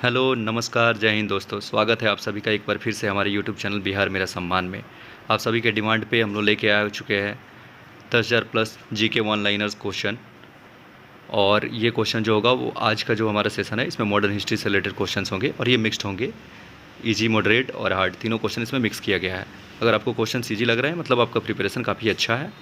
Hello, नमस्कार, जय हिंद दोस्तों। स्वागत है आप सभी का एक बार फिर से हमारे यूट्यूब चैनल बिहार मेरा सम्मान में। आप सभी के डिमांड पे हम लोग लेके आ चुके हैं 10,000 plus GK one liners question. और ये क्वेश्चन जो होगा वो आज का जो हमारा सेशन है इसमें मॉडर्न हिस्ट्री से रिलेटेड क्वेश्चंस होंगे और ये मिक्स्ड होंगे। इजी, मॉडरेट और हार्ड तीनों क्वेश्चन इसमें मिक्स किया गया है। अगर आपको क्वेश्चन ईजी लग रहा है मतलब आपका प्रिपरेशन काफ़ी अच्छा है।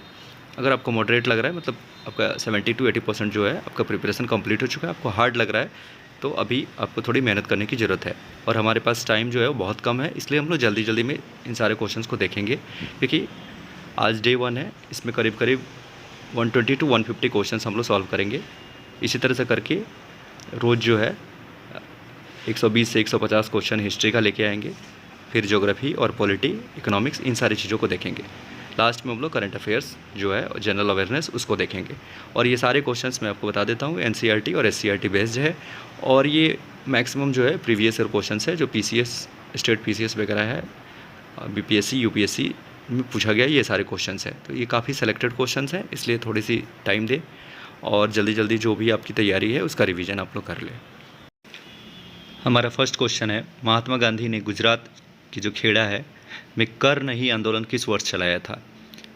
अगर आपको मॉडरेट लग रहा है मतलब आपका 70 to 80% जो है आपका प्रिपरेशन कंप्लीट हो चुका है। आपको हार्ड लग रहा है तो अभी आपको थोड़ी मेहनत करने की ज़रूरत है। और हमारे पास टाइम जो है वो बहुत कम है, इसलिए हम लोग जल्दी जल्दी में इन सारे क्वेश्चंस को देखेंगे, क्योंकि आज डे 1 है। इसमें करीब करीब 120 to 150 क्वेश्चंस हम लोग सॉल्व करेंगे। इसी तरह से करके रोज़ जो है 120 से 150 क्वेश्चन हिस्ट्री का लेके आएंगे, फिर ज्योग्राफी और पॉलिटी, इकोनॉमिक्स, इन सारी चीज़ों को देखेंगे। लास्ट में हम लोग करंट अफेयर्स जो है जनरल अवेयरनेस उसको देखेंगे। और ये सारे क्वेश्चंस मैं आपको बता देता हूँ एनसीईआरटी और एससीईआरटी बेस्ड है। और ये मैक्सिमम जो है प्रीवियस ईयर क्वेश्चंस है, जो पीसीएस, स्टेट पीसीएस वगैरह है, बीपीएससी, यूपीएससी में पूछा गया ये सारे क्वेश्चंस हैं। तो ये काफ़ी सेलेक्टेड क्वेश्चंस हैं, इसलिए थोड़ी सी टाइम दें और जल्दी जल्दी जो भी आपकी तैयारी है उसका रिविज़न आप लोग कर लें। हमारा फर्स्ट क्वेश्चन है, महात्मा गांधी ने गुजरात की जो खेड़ा है में कर नहीं आंदोलन किस वर्ष चलाया था?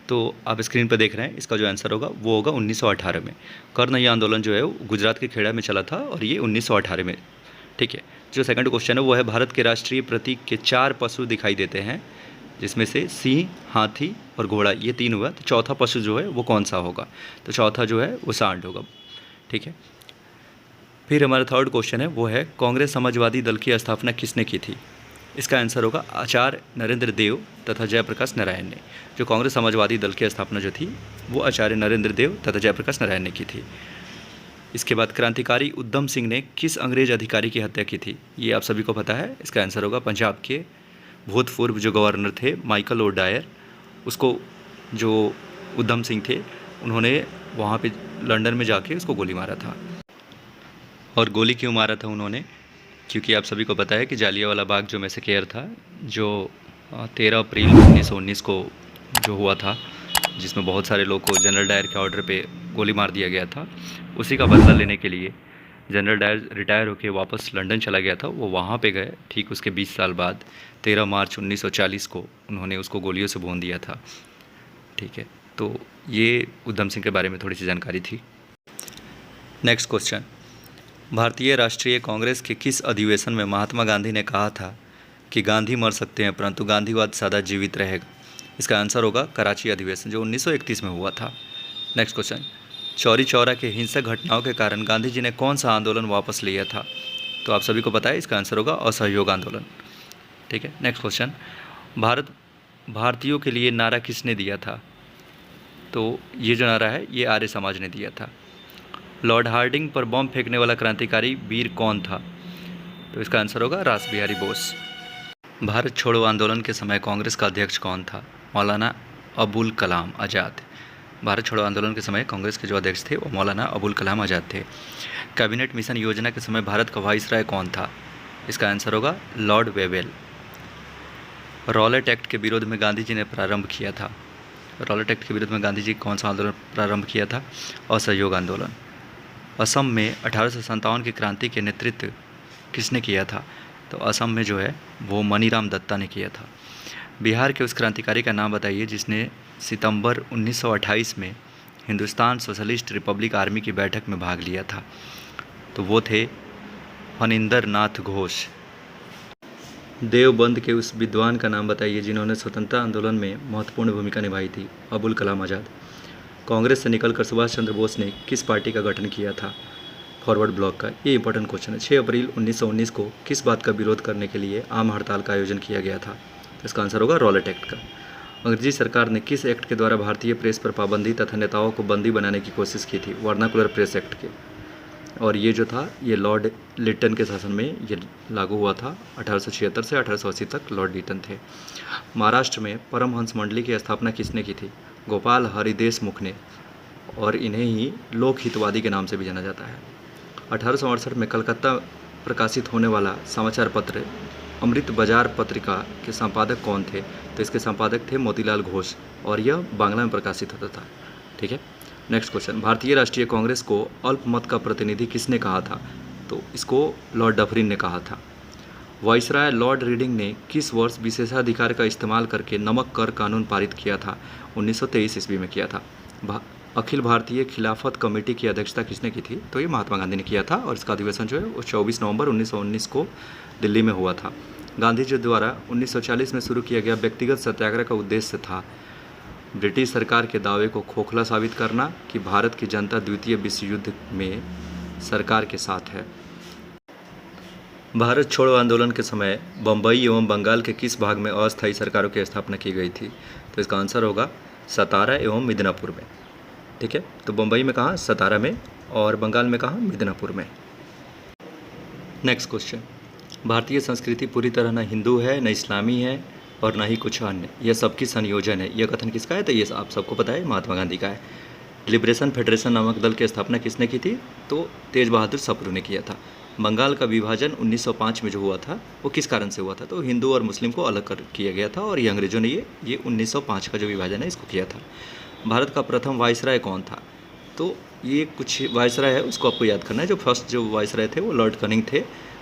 तो आप स्क्रीन पर देख रहे हैं, इसका जो आंसर होगा वो होगा 1918 में। कर नहीं आंदोलन जो है वो गुजरात के खेड़ा में चला था और ये 1918 में। ठीक है। जो सेकंड क्वेश्चन है वो है, भारत के राष्ट्रीय प्रतीक के 4 पशु दिखाई देते हैं, जिसमें से सिंह, हाथी और घोड़ा, ये 3 हुआ। तो चौथा पशु जो है वो कौन सा होगा? तो चौथा जो है वो सांड होगा। ठीक है। फिर हमारा थर्ड क्वेश्चन है वो है, कांग्रेस समाजवादी दल की स्थापना किसने की थी? इसका आंसर होगा आचार्य नरेंद्र देव तथा जयप्रकाश नारायण ने। जो कांग्रेस समाजवादी दल की स्थापना जो थी वो आचार्य नरेंद्र देव तथा जयप्रकाश नारायण ने की थी। इसके बाद क्रांतिकारी उधम सिंह ने किस अंग्रेज अधिकारी की हत्या की थी? ये आप सभी को पता है। इसका आंसर होगा पंजाब के भूतपूर्व जो गवर्नर थे माइकल ओडायर, उसको जो उधम सिंह थे उन्होंने वहाँ पे लंदन में जाके उसको गोली मारा था। और गोली क्यों मारा था उन्होंने? क्योंकि आप सभी को पता है कि जालियांवाला बाग जो मैसेकेयर था, जो 13 अप्रैल 1919 को जो हुआ था, जिसमें बहुत सारे लोग को जनरल डायर के ऑर्डर पे गोली मार दिया गया था, उसी का बदला लेने के लिए जनरल डायर रिटायर होकर वापस लंदन चला गया था। वो वहाँ पे गए, ठीक उसके 20 साल बाद 13 मार्च 1940 को उन्होंने उसको गोलियों से भून दिया था। ठीक है। तो ये उधम सिंह के बारे में थोड़ी सी जानकारी थी। नेक्स्ट क्वेश्चन, भारतीय राष्ट्रीय कांग्रेस के किस अधिवेशन में महात्मा गांधी ने कहा था कि गांधी मर सकते हैं परंतु गांधीवाद सदा जीवित रहेगा? इसका आंसर होगा कराची अधिवेशन, जो 1931 में हुआ था। नेक्स्ट क्वेश्चन, चौरी चौरा के हिंसक घटनाओं के कारण गांधी जी ने कौन सा आंदोलन वापस लिया था? तो आप सभी को पता है, इसका आंसर होगा असहयोग आंदोलन। ठीक है। नेक्स्ट क्वेश्चन, भारतीयों के लिए नारा किसने दिया था? तो ये जो नारा है ये आर्य समाज ने दिया था। लॉर्ड हार्डिंग पर बम फेंकने वाला क्रांतिकारी वीर कौन था? तो इसका आंसर होगा रास बिहारी बोस। भारत छोड़ो आंदोलन के समय कांग्रेस का अध्यक्ष कौन था? मौलाना अबुल कलाम आज़ाद। भारत छोड़ो आंदोलन के समय कांग्रेस के जो अध्यक्ष थे वो मौलाना अबुल कलाम आज़ाद थे। कैबिनेट मिशन योजना के समय भारत का वाइसराय कौन था? इसका आंसर होगा लॉर्ड वेवेल। रॉलेट एक्ट के विरोध में गांधी जी ने प्रारंभ किया था। रॉलेट एक्ट के विरोध में गांधी जी कौन सा आंदोलन प्रारंभ किया था? असहयोग आंदोलन। असम में 1857 की क्रांति के नेतृत्व किसने किया था? तो असम में जो है वो मनीराम दत्ता ने किया था। बिहार के उस क्रांतिकारी का नाम बताइए जिसने सितंबर 1928 में हिंदुस्तान सोशलिस्ट रिपब्लिक आर्मी की बैठक में भाग लिया था। तो वो थे फणींद्र नाथ घोष। देवबंद के उस विद्वान का नाम बताइए जिन्होंने स्वतंत्रता आंदोलन में महत्वपूर्ण भूमिका निभाई थी? अबुल कलाम आज़ाद। कांग्रेस से निकलकर सुभाष चंद्र बोस ने किस पार्टी का गठन किया था? फॉरवर्ड ब्लॉक का। ये इंपॉर्टेंट क्वेश्चन है। 6 अप्रैल 1919 को किस बात का विरोध करने के लिए आम हड़ताल का आयोजन किया गया था? तो इसका आंसर होगा रॉलेट एक्ट का। अंग्रेजी सरकार ने किस एक्ट के द्वारा भारतीय प्रेस पर पाबंदी तथा नेताओं को बंदी बनाने की कोशिश की थी? वर्नाकुलर प्रेस एक्ट के। और ये जो था ये लॉर्ड लिटन के शासन में ये लागू हुआ था। 1876 से 1880 तक लॉर्ड लिटन थे। महाराष्ट्र में परमहंस मंडली की स्थापना किसने की थी? गोपाल हरि देशमुख ने, और इन्हें ही लोक हितवादी के नाम से भी जाना जाता है। 1868 में कलकत्ता प्रकाशित होने वाला समाचार पत्र अमृत बाजार पत्रिका के संपादक कौन थे? तो इसके संपादक थे मोतीलाल घोष, और यह बांग्ला में प्रकाशित होता था। ठीक है। नेक्स्ट क्वेश्चन, भारतीय राष्ट्रीय कांग्रेस को अल्पमत का प्रतिनिधि किसने कहा था? तो इसको लॉर्ड डफरिन ने कहा था। वाइसराय लॉर्ड रीडिंग ने किस वर्ष विशेषाधिकार का इस्तेमाल करके नमक कर कानून पारित किया था? 1923 ईस्वी में किया था। अखिल भारतीय खिलाफत कमेटी की अध्यक्षता किसने की थी? तो ये महात्मा गांधी ने किया था और इसका अधिवेशन जो है वो 24 नवंबर 1919 को दिल्ली में हुआ था। गांधी जी द्वारा 1940 में शुरू किया गया व्यक्तिगत सत्याग्रह का उद्देश्य था ब्रिटिश सरकार के दावे को खोखला साबित करना कि भारत की जनता द्वितीय विश्व युद्ध में सरकार के साथ है। भारत छोड़ो आंदोलन के समय बम्बई एवं बंगाल के किस भाग में अस्थायी सरकारों की स्थापना की गई थी? तो इसका आंसर होगा सतारा एवं मिदनापुर में। ठीक है, तो बम्बई में कहाँ? सतारा में। और बंगाल में कहाँ? मिदनापुर में। नेक्स्ट क्वेश्चन, भारतीय संस्कृति पूरी तरह न हिंदू है, न इस्लामी है और न ही कुछ अन्य, यह सबकी संयोजन है। यह कथन किसका है? तो ये आप सबको पता है, महात्मा गांधी का है। लिबरेशन फेडरेशन नामक दल की स्थापना किसने की थी? तो तेज बहादुर सप्रू ने किया था। बंगाल का विभाजन 1905 में जो हुआ था वो किस कारण से हुआ था? तो हिंदू और मुस्लिम को अलग कर किया गया था और ये अंग्रेजों ने ये 1905 का जो विभाजन है इसको किया था। भारत का प्रथम वाइसराय कौन था? तो ये कुछ वाइसराय है उसको आपको याद करना है। जो फर्स्ट जो वाइसराय थे वो लॉर्ड कनिंग थे,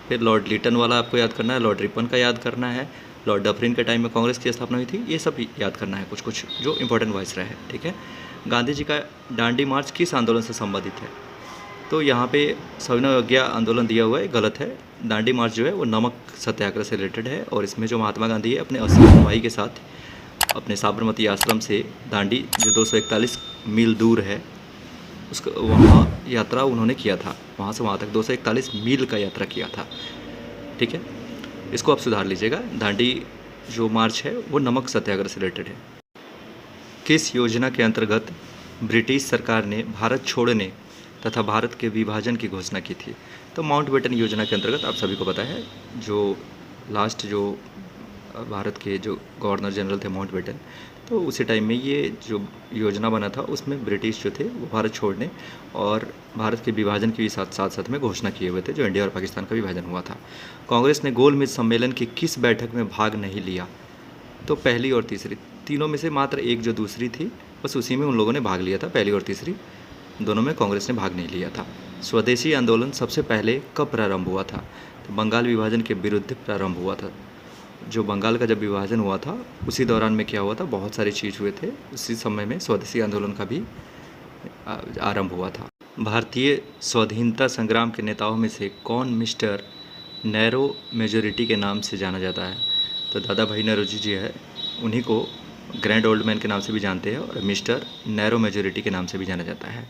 फिर लॉर्ड लिटन वाला आपको याद करना है, लॉर्ड रिपन का याद करना है, लॉर्ड डफरिन के टाइम में कांग्रेस की स्थापना हुई थी, ये सब याद करना है कुछ कुछ जो इंपॉर्टेंट वाइसराय है। ठीक है, गांधी जी का दांडी मार्च किस आंदोलन से संबंधित है? तो यहाँ पे सविनय अवज्ञा आंदोलन दिया हुआ है, गलत है। दांडी मार्च जो है वो नमक सत्याग्रह से रिलेटेड है और इसमें जो महात्मा गांधी है अपने 80 अनुयायी के साथ अपने साबरमती आश्रम से दांडी जो 241 मील दूर है उसको वहाँ यात्रा उन्होंने किया था, वहाँ से वहाँ तक 241 मील का यात्रा किया था। ठीक है, इसको आप सुधार लीजिएगा। दांडी जो मार्च है वो नमक सत्याग्रह से रिलेटेड है। किस योजना के अंतर्गत ब्रिटिश सरकार ने भारत छोड़ने तथा भारत के विभाजन की घोषणा की थी? तो माउंटबेटन योजना के अंतर्गत आप सभी को पता है, जो लास्ट जो भारत के जो गवर्नर जनरल थे माउंटबेटन, तो उसी टाइम में ये जो योजना बना था उसमें ब्रिटिश जो थे वो भारत छोड़ने और भारत के विभाजन की भी साथ में घोषणा किए हुए थे, जो इंडिया और पाकिस्तान का विभाजन हुआ था। कांग्रेस ने गोलमेज सम्मेलन की किस बैठक में भाग नहीं लिया? तो पहली और तीसरी, तीनों में से मात्र एक जो दूसरी थी बस उसी में उन लोगों ने भाग लिया था। पहली और तीसरी दोनों में कांग्रेस ने भाग नहीं लिया था। स्वदेशी आंदोलन सबसे पहले कब प्रारंभ हुआ था? तो बंगाल विभाजन के विरुद्ध प्रारंभ हुआ था। जो बंगाल का जब विभाजन हुआ था उसी दौरान में क्या हुआ था, बहुत सारी चीज़ हुए थे, उसी समय में स्वदेशी आंदोलन का भी आरंभ हुआ था। भारतीय स्वाधीनता संग्राम के नेताओं में से कौन मिस्टर नैरो मेजोरिटी के नाम से जाना जाता है? तो दादा भाई नौरोजी जी है, उन्हीं को ग्रैंड ओल्ड मैन के नाम से भी जानते हैं और मिस्टर नैरो मेजोरिटी के नाम से भी जाना जाता है।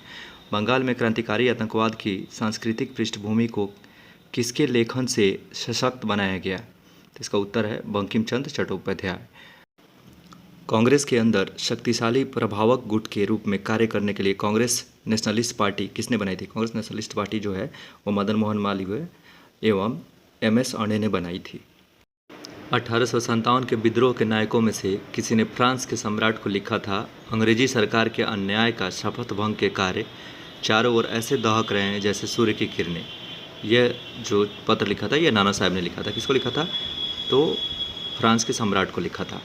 बंगाल में क्रांतिकारी आतंकवाद की सांस्कृतिक पृष्ठभूमि को किसके लेखन से सशक्त बनाया गया? तो इसका उत्तर है बंकिम चंद्र चट्टोपाध्याय। कांग्रेस के अंदर शक्तिशाली प्रभावक गुट के रूप में कार्य करने के लिए कांग्रेस नेशनलिस्ट पार्टी किसने बनाई थी? कांग्रेस नेशनलिस्ट पार्टी जो है वो मदन मोहन मालवीय एवं MS अणे ने बनाई थी। 1857 के विद्रोह के नायकों में से किसी ने फ्रांस के सम्राट को लिखा था, अंग्रेजी सरकार के अन्याय का शपथ भंग के कार्य चारों ओर ऐसे दहक रहे हैं जैसे सूर्य की किरणें। यह जो पत्र लिखा था यह नाना साहब ने लिखा था। किसको लिखा था? तो फ्रांस के सम्राट को लिखा था।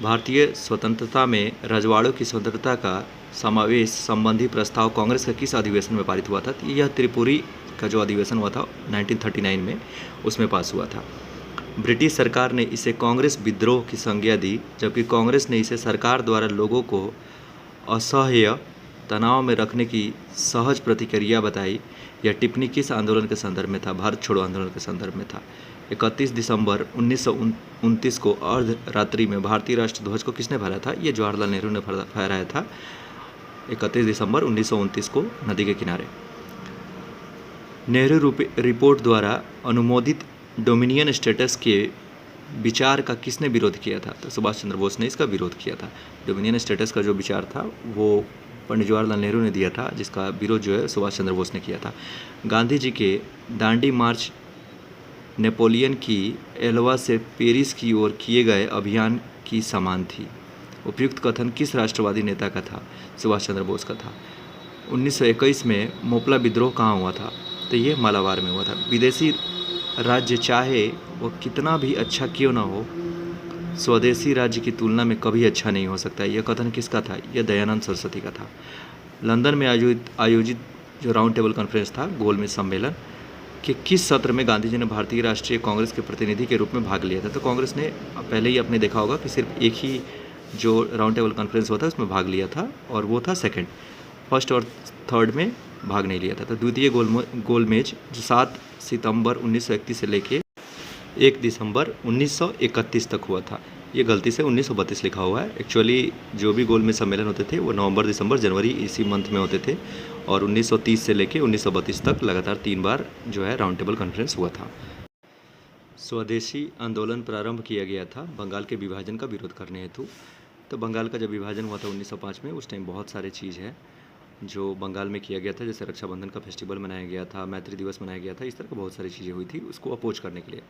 भारतीय स्वतंत्रता में रजवाड़ों की स्वतंत्रता का समावेश संबंधी प्रस्ताव कांग्रेस के किस अधिवेशन में पारित हुआ था? यह त्रिपुरी का जो अधिवेशन हुआ था 1939 में, उसमें पास हुआ था। ब्रिटिश सरकार ने इसे कांग्रेस विद्रोह की संज्ञा दी, जबकि कांग्रेस ने इसे सरकार द्वारा लोगों को असह्य तनाव में रखने की सहज प्रतिक्रिया बताई। यह टिप्पणी किस आंदोलन के संदर्भ में था? भारत छोड़ो आंदोलन के संदर्भ में था। 31 दिसंबर 1929 को अर्धरात्रि में भारतीय राष्ट्र ध्वज को किसने फहराया था? ये जवाहरलाल नेहरू ने फहराया था 31 दिसंबर 1929 को नदी के किनारे। नेहरू रिपोर्ट द्वारा अनुमोदित डोमिनियन स्टेटस के विचार का किसने विरोध किया था? तो सुभाष चंद्र बोस ने इसका विरोध किया था। डोमिनियन स्टेटस का जो विचार था वो पंडित जवाहरलाल नेहरू ने दिया था, जिसका विरोध जो है सुभाष चंद्र बोस ने किया था। गांधी जी के दांडी मार्च नेपोलियन की एल्वा से पेरिस की ओर किए गए अभियान की समान थी। उपयुक्त कथन किस राष्ट्रवादी नेता का था? सुभाष चंद्र बोस का था। 1921 में मोपला विद्रोह कहाँ हुआ था? तो ये मालाबार में हुआ था। विदेशी राज्य चाहे वो कितना भी अच्छा क्यों ना हो, स्वदेशी राज्य की तुलना में कभी अच्छा नहीं हो सकता। यह कथन किसका था? यह दयानंद सरस्वती का था। लंदन में आयोजित जो राउंड टेबल कॉन्फ्रेंस था, गोलमेज सम्मेलन, कि किस सत्र में गांधी जी ने भारतीय राष्ट्रीय कांग्रेस के प्रतिनिधि के रूप में भाग लिया था। तो कांग्रेस ने पहले ही आपने देखा होगा कि सिर्फ एक ही जो राउंड टेबल कॉन्फ्रेंस हुआ था उसमें भाग लिया था, और वो था सेकंड। फर्स्ट और थर्ड में भाग नहीं लिया था। तो द्वितीय गोलमेज जो 7 सितंबर 1931 से लेके 1 दिसंबर 1931 तक हुआ था। ये गलती से 1932 लिखा हुआ है। एक्चुअली जो भी गोलमेज सम्मेलन होते थे वो नवंबर, दिसंबर, जनवरी इसी मंथ में होते थे, और 1930 से लेके 1932 तक लगातार 3 बार जो है राउंड टेबल कॉन्फ्रेंस हुआ था। स्वदेशी आंदोलन प्रारंभ किया गया था बंगाल के विभाजन का विरोध करने हेतु। तो बंगाल का जब विभाजन हुआ था 1905 में, उस टाइम बहुत सारे चीज़ है जो बंगाल में किया गया था, जैसे रक्षाबंधन का फेस्टिवल मनाया गया था, मैत्री दिवस मनाया गया था, इस तरह का बहुत सारी चीज़ें हुई थी उसको अपोज करने के लिए।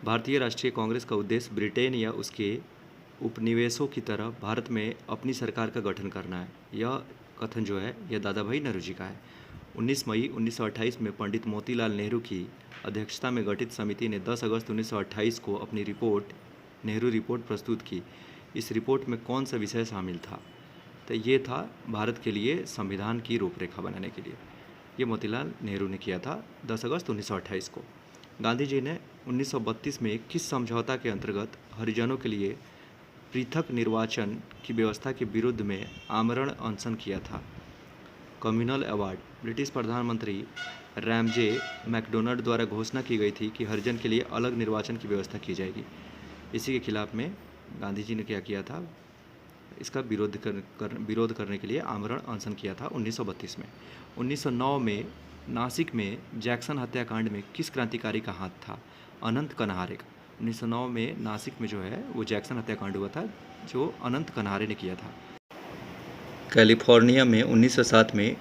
भारतीय राष्ट्रीय कांग्रेस का उद्देश्य ब्रिटेन या उसके उपनिवेशों की तरह भारत में अपनी सरकार का गठन करना है। यह कथन जो है यह दादा भाई नौरोजी का है। 19 मई 1928 में पंडित मोतीलाल नेहरू की अध्यक्षता में गठित समिति ने 10 अगस्त 1928 को अपनी रिपोर्ट, नेहरू रिपोर्ट प्रस्तुत की। इस रिपोर्ट में कौन सा विषय शामिल था? तो ये था भारत के लिए संविधान की रूपरेखा बनाने के लिए। ये मोतीलाल नेहरू ने किया था 10 अगस्त 1928 को। गांधी जी ने 1932 में किस समझौता के अंतर्गत हरिजनों के लिए पृथक निर्वाचन की व्यवस्था के विरुद्ध में आमरण अनशन किया था? Communal award. ब्रिटिश प्रधानमंत्री रैमजे मैकडोनाल्ड द्वारा घोषणा की गई थी कि हरिजन के लिए अलग निर्वाचन की व्यवस्था की जाएगी। इसी के खिलाफ में गांधी जी ने क्या किया था? इसका विरोध करने के लिए आमरण अनशन किया था 1932 में। 1909 में नासिक में जैक्सन हत्याकांड में किस क्रांतिकारी का हाथ था? अनंत कन्हारे का। 1909 में नासिक में जो है वो जैक्सन हत्याकांड हुआ था, जो अनंत कन्हारे ने किया था। कैलिफोर्निया में 1907 में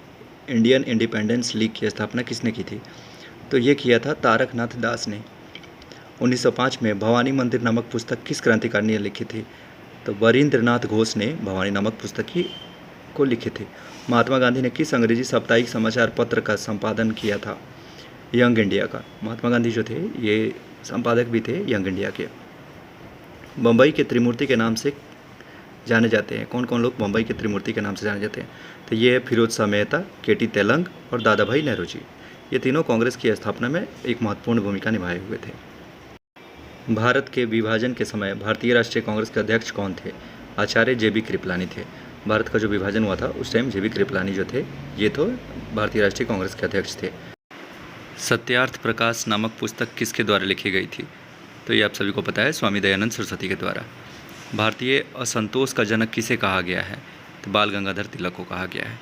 इंडियन इंडिपेंडेंस लीग की स्थापना किसने की थी? तो ये किया था तारकनाथ दास ने। 1905 में भवानी मंदिर नामक पुस्तक किस क्रांतिकारी ने लिखी थी? तो वरिंद्रनाथ घोष ने भवानी नामक पुस्तक को लिखे थे। महात्मा गांधी ने किस अंग्रेजी साप्ताहिक समाचार पत्र का संपादन किया था? यंग इंडिया का। महात्मा गांधी जो थे ये संपादक भी थे यंग इंडिया के। बम्बई के त्रिमूर्ति के नाम से जाने जाते हैं। कौन कौन लोग बम्बई के त्रिमूर्ति के नाम से जाने जाते हैं? तो ये है फिरोज शाह मेहता, केटी तेलंग और दादा भाई नौरोजी। ये तीनों कांग्रेस की स्थापना में एक महत्वपूर्ण भूमिका निभाए हुए थे। भारत के विभाजन के समय भारतीय राष्ट्रीय कांग्रेस के अध्यक्ष कौन थे? आचार्य JB कृपलानी थे। भारत का जो विभाजन हुआ था उस टाइम JB कृपलानी जो थे ये तो भारतीय राष्ट्रीय कांग्रेस के अध्यक्ष थे। सत्यार्थ प्रकाश नामक पुस्तक किसके द्वारा लिखी गई थी? तो ये आप सभी को पता है, स्वामी दयानंद सरस्वती के द्वारा। भारतीय असंतोष का जनक किसे कहा गया है? तो बाल गंगाधर तिलक को कहा गया है।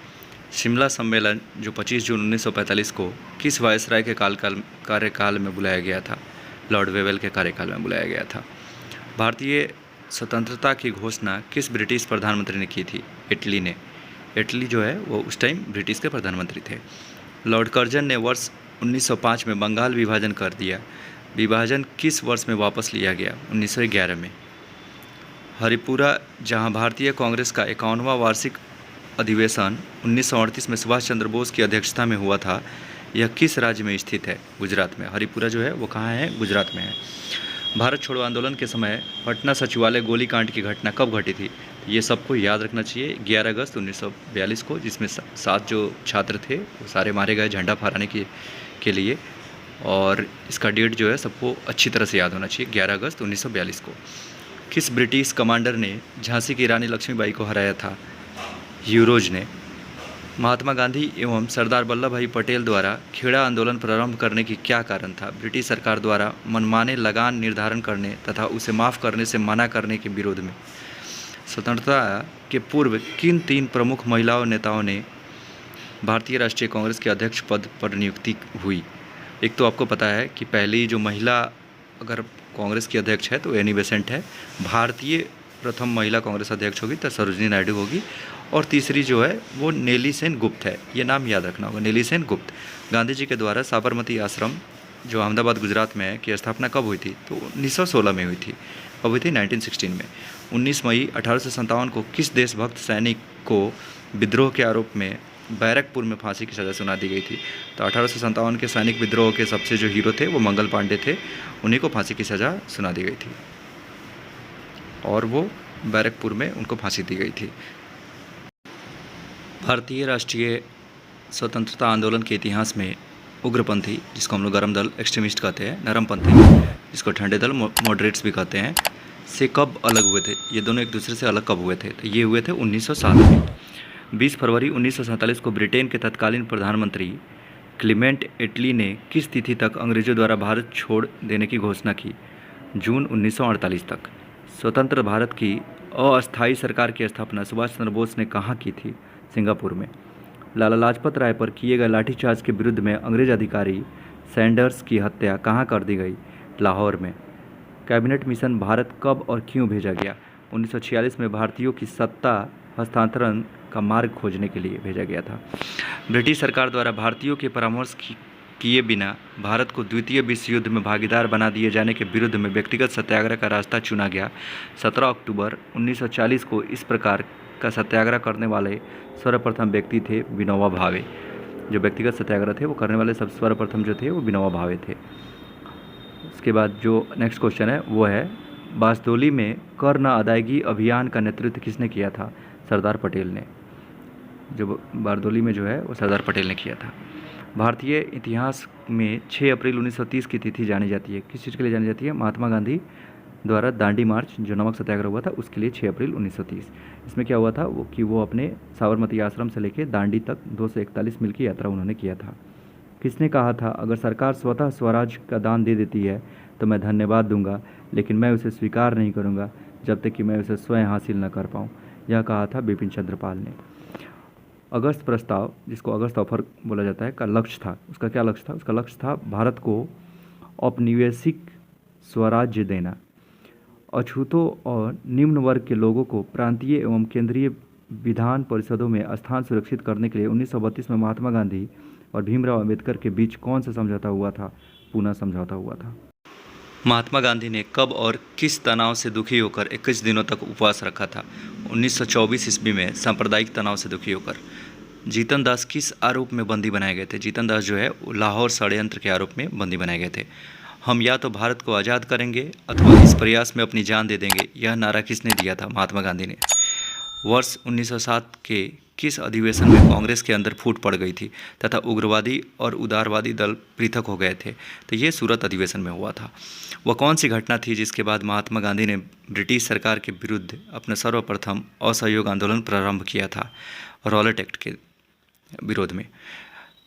शिमला सम्मेलन जो 25 जून 1945 को किस वायसराय के कार्यकाल में बुलाया गया था? लॉर्ड वेवेल के कार्यकाल में बुलाया गया था। भारतीय स्वतंत्रता की घोषणा किस ब्रिटिश प्रधानमंत्री ने की थी? इटली ने। इटली जो है वो उस टाइम ब्रिटिश के प्रधानमंत्री थे। लॉर्ड कर्जन ने वर्ष 1905 में बंगाल विभाजन कर दिया। विभाजन किस वर्ष में वापस लिया गया? 1911 में। हरिपुरा, जहां भारतीय कांग्रेस का 51वां वार्षिक अधिवेशन 1938 में सुभाष चंद्र बोस की अध्यक्षता में हुआ था, यह किस राज्य में स्थित है? गुजरात में। हरिपुरा जो है वो कहाँ है? गुजरात में है। भारत छोड़ो आंदोलन के समय पटना सचिवालय गोलीकांड की घटना कब घटी थी? ये सबको याद रखना चाहिए, 11 अगस्त 1942 को, जिसमें 7 जो छात्र थे वो सारे मारे गए झंडा फहराने के लिए। और इसका डेट जो है सबको अच्छी तरह से याद होना चाहिए, 11 अगस्त 1942 को। किस ब्रिटिश कमांडर ने झांसी की रानी लक्ष्मीबाई को हराया था? यूरोज ने। महात्मा गांधी एवं सरदार वल्लभ भाई पटेल द्वारा खेड़ा आंदोलन प्रारंभ करने की क्या कारण था? ब्रिटिश सरकार द्वारा मनमाने लगान निर्धारण करने तथा उसे माफ़ करने से मना करने के विरोध में। स्वतंत्रता के पूर्व किन 3 प्रमुख महिलाओं नेताओं ने भारतीय राष्ट्रीय कांग्रेस के अध्यक्ष पद पर नियुक्ति हुई? एक तो आपको पता है कि पहली जो महिला अगर कांग्रेस की अध्यक्ष है तो एनी बेसेंट है। भारतीय प्रथम महिला कांग्रेस अध्यक्ष होगी तो सरोजिनी नायडू होगी। और तीसरी जो है वो नेली सेन गुप्त है, ये नाम याद रखना होगा, नेली सेन गुप्त। गांधी जी के द्वारा साबरमती आश्रम जो अहमदाबाद गुजरात में है की स्थापना कब हुई थी? तो 1916 में हुई थी। कब हुई थी? 1916 में। 19 मई 1857 को किस देशभक्त सैनिक को विद्रोह के आरोप में बैरकपुर में फांसी की सज़ा सुना दी गई थी? तो 1857 के सैनिक विद्रोह के सबसे जो हीरो थे वो मंगल पांडे थे, उन्हीं को फांसी की सज़ा सुना दी गई थी और वो बैरकपुर में उनको फांसी दी गई थी। भारतीय राष्ट्रीय स्वतंत्रता आंदोलन के इतिहास में उग्रपंथी जिसको हम लोग गर्म दल एक्सट्रीमिस्ट कहते हैं, नरमपंथी जिसको ठंडे दल मॉडरेट्स भी कहते हैं, से कब अलग हुए थे? ये दोनों एक दूसरे से अलग कब हुए थे? तो ये हुए थे 1907 में। 20 फरवरी 1947 को ब्रिटेन के तत्कालीन प्रधानमंत्री क्लीमेंट एटली ने किस तिथि तक अंग्रेजों द्वारा भारत छोड़ देने की घोषणा की? जून 1948 तक। स्वतंत्र भारत की अस्थायी सरकार की स्थापना सुभाष चंद्र बोस ने कहाँ की थी? सिंगापुर में। लाला लाजपत राय पर किए गए लाठीचार्ज के विरुद्ध में अंग्रेज अधिकारी सैंडर्स की हत्या कहाँ कर दी गई? लाहौर में। कैबिनेट मिशन भारत कब और क्यों भेजा गया? 1946 में भारतीयों की सत्ता हस्तांतरण का मार्ग खोजने के लिए भेजा गया था। ब्रिटिश सरकार द्वारा भारतीयों के परामर्श किए बिना भारत को द्वितीय विश्व युद्ध में भागीदार बना दिए जाने के विरुद्ध में व्यक्तिगत सत्याग्रह का रास्ता चुना गया। 17 अक्टूबर 1940 को इस प्रकार का सत्याग्रह करने वाले सर्वप्रथम व्यक्ति थे विनोबा भावे। जो व्यक्तिगत सत्याग्रह थे वो करने वाले सब सर्वप्रथम जो थे वो विनोबा भावे थे। उसके बाद जो नेक्स्ट क्वेश्चन है वो है, बारदोली में कर न अदायगी अभियान का नेतृत्व किसने किया था? सरदार पटेल ने। जो बारदोली में जो है वो सरदार पटेल ने किया था। भारतीय इतिहास में 6 अप्रैल 1930 की तिथि जानी जाती है। किस चीज़ के लिए जानी जाती है? महात्मा गांधी द्वारा दांडी मार्च जो नमक सत्याग्रह हुआ था उसके लिए 6 अप्रैल 1930। इसमें क्या हुआ था वो अपने साबरमती आश्रम से लेकर दांडी तक 241 मील की यात्रा उन्होंने किया था। किसने कहा था, अगर सरकार स्वतः स्वराज का दान दे देती है तो मैं धन्यवाद दूंगा, लेकिन मैं उसे स्वीकार नहीं करूंगा जब तक कि मैं उसे स्वयं हासिल न कर पाऊँ। यह कहा था बिपिन चंद्र पाल ने। अगस्त प्रस्ताव, जिसको अगस्त ऑफर बोला जाता है, का लक्ष्य था, उसका क्या लक्ष्य था? उसका लक्ष्य था भारत को औपनिवेशिक स्वराज्य देना, अछूतों और निम्न वर्ग के लोगों को प्रांतीय एवं केंद्रीय विधान परिषदों में स्थान सुरक्षित करने के लिए 1932 में महात्मा गांधी और भीमराव अंबेडकर के बीच कौन सा समझौता हुआ था? पूना समझौता हुआ था। महात्मा गांधी ने कब और किस तनाव से दुखी होकर 21 दिनों तक उपवास रखा था? 1924 ईस्वी में सांप्रदायिक तनाव से दुखी होकर। जीतन दास किस आरोप में बंदी बनाए गए थे? जीतन दास जो है लाहौर षड्यंत्र के आरोप में बंदी बनाए गए थे। हम या तो भारत को आज़ाद करेंगे अथवा इस प्रयास में अपनी जान दे देंगे, यह नारा किसने दिया था? महात्मा गांधी ने। वर्ष 1907 के किस अधिवेशन में कांग्रेस के अंदर फूट पड़ गई थी तथा उग्रवादी और उदारवादी दल पृथक हो गए थे? तो ये सूरत अधिवेशन में हुआ था। वह कौन सी घटना थी जिसके बाद महात्मा गांधी ने ब्रिटिश सरकार के विरुद्ध अपना सर्वप्रथम असहयोग आंदोलन प्रारंभ किया था? रॉलेट एक्ट के विरोध में।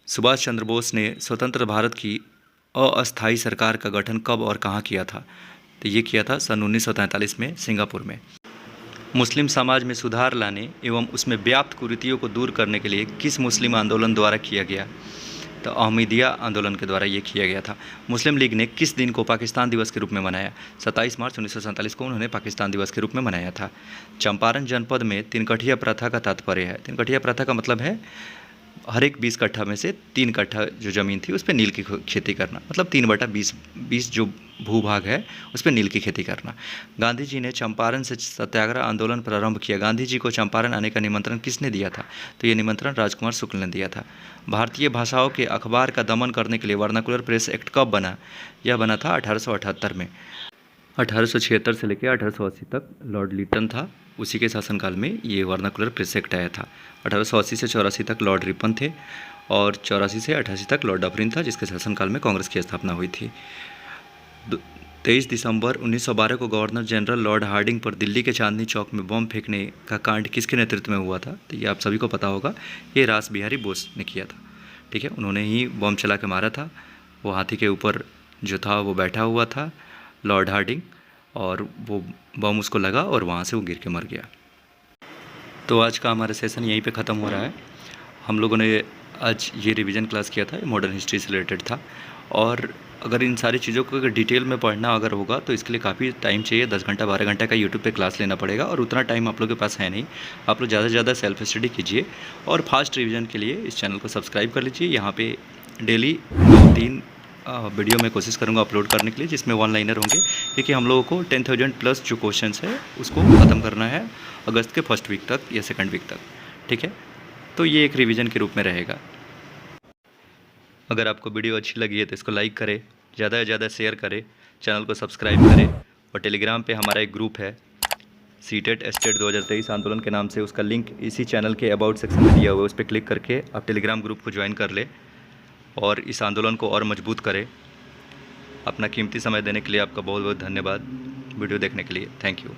सुभाष चंद्र बोस ने स्वतंत्र भारत की अस्थायी सरकार का गठन कब और कहाँ किया था? तो ये किया था सन 1943 में सिंगापुर में। मुस्लिम समाज में सुधार लाने एवं उसमें व्याप्त कुरीतियों को दूर करने के लिए किस मुस्लिम आंदोलन द्वारा किया गया? तो अहमदिया आंदोलन के द्वारा ये किया गया था। मुस्लिम लीग ने किस दिन को पाकिस्तान दिवस के रूप में मनाया? 27 मार्च 1947 को उन्होंने पाकिस्तान दिवस के रूप में मनाया था। चंपारण जनपद में तिनकठिया प्रथा का तात्पर्य है? तिनकठिया प्रथा का मतलब है हर एक 20 कट्ठा में से 3 कट्ठा जो ज़मीन थी उस पर नील की खेती करना, मतलब 3/20 जो भूभाग है उस पर नील की खेती करना। गांधी जी ने चंपारण से सत्याग्रह आंदोलन प्रारंभ किया। गांधी जी को चंपारण आने का निमंत्रण किसने दिया था? तो ये निमंत्रण राजकुमार शुक्ल ने दिया था। भारतीय भाषाओं के अखबार का दमन करने के लिए वर्नाकुलर प्रेस एक्ट कब बना? यह बना था 1878 में। 1876 से लेकर 1880 तक लॉर्ड लिटन था, उसी के शासनकाल में ये वर्नाकुलर प्रेस एक्ट आया था। 1880 से 84 तक लॉर्ड रिपन थे और 84 से 88 तक लॉर्ड डफरिन था, जिसके शासनकाल में कांग्रेस की स्थापना हुई थी। 23 दिसंबर 1912 को गवर्नर जनरल लॉर्ड हार्डिंग पर दिल्ली के चांदनी चौक में बम फेंकने का कांड किसके नेतृत्व में हुआ था? तो ये आप सभी को पता होगा, ये रास बिहारी बोस ने किया था। ठीक है, उन्होंने ही बम चला के मारा था। वो हाथी के ऊपर जो था वो बैठा हुआ था लॉर्ड हार्डिंग, और वो बम उसको लगा और वहाँ से वो गिर के मर गया। तो आज का हमारा सेशन यहीं पे ख़त्म हो रहा है। हम लोगों ने आज ये रिवीजन क्लास किया था, मॉडर्न हिस्ट्री से रिलेटेड था। और अगर इन सारी चीज़ों को अगर डिटेल में पढ़ना अगर होगा तो इसके लिए काफ़ी टाइम चाहिए। 10 घंटा 12 घंटा का यूट्यूब पे क्लास लेना पड़ेगा, और उतना टाइम आप लोगों के पास है नहीं। आप लोग ज़्यादा से ज़्यादा सेल्फ स्टडी कीजिए और फास्ट रिवीजन के लिए इस चैनल को सब्सक्राइब कर लीजिए। यहाँ पे डेली 2-3 वीडियो में कोशिश करूँगा अपलोड करने के लिए, जिसमें वन लाइनर होंगे, क्योंकि हम लोगों को 10,000 प्लस जो क्वेश्चन है उसको ख़त्म करना है अगस्त के फर्स्ट वीक तक या सेकंड वीक तक। ठीक है, तो ये एक रिवीजन के रूप में रहेगा। अगर आपको वीडियो अच्छी लगी है तो इसको लाइक करें, ज़्यादा से ज़्यादा शेयर करें, चैनल को सब्सक्राइब करें, और टेलीग्राम पे हमारा एक ग्रुप है सीटेट एस्टेट 2023 आंदोलन के नाम से, उसका लिंक इसी चैनल के अबाउट सेक्शन में दिया हुआ है। उस पर क्लिक करके आप टेलीग्राम ग्रुप को ज्वाइन कर ले। और इस आंदोलन को और मजबूत करें। अपना कीमती समय देने के लिए आपका बहुत बहुत धन्यवाद। वीडियो देखने के लिए थैंक यू।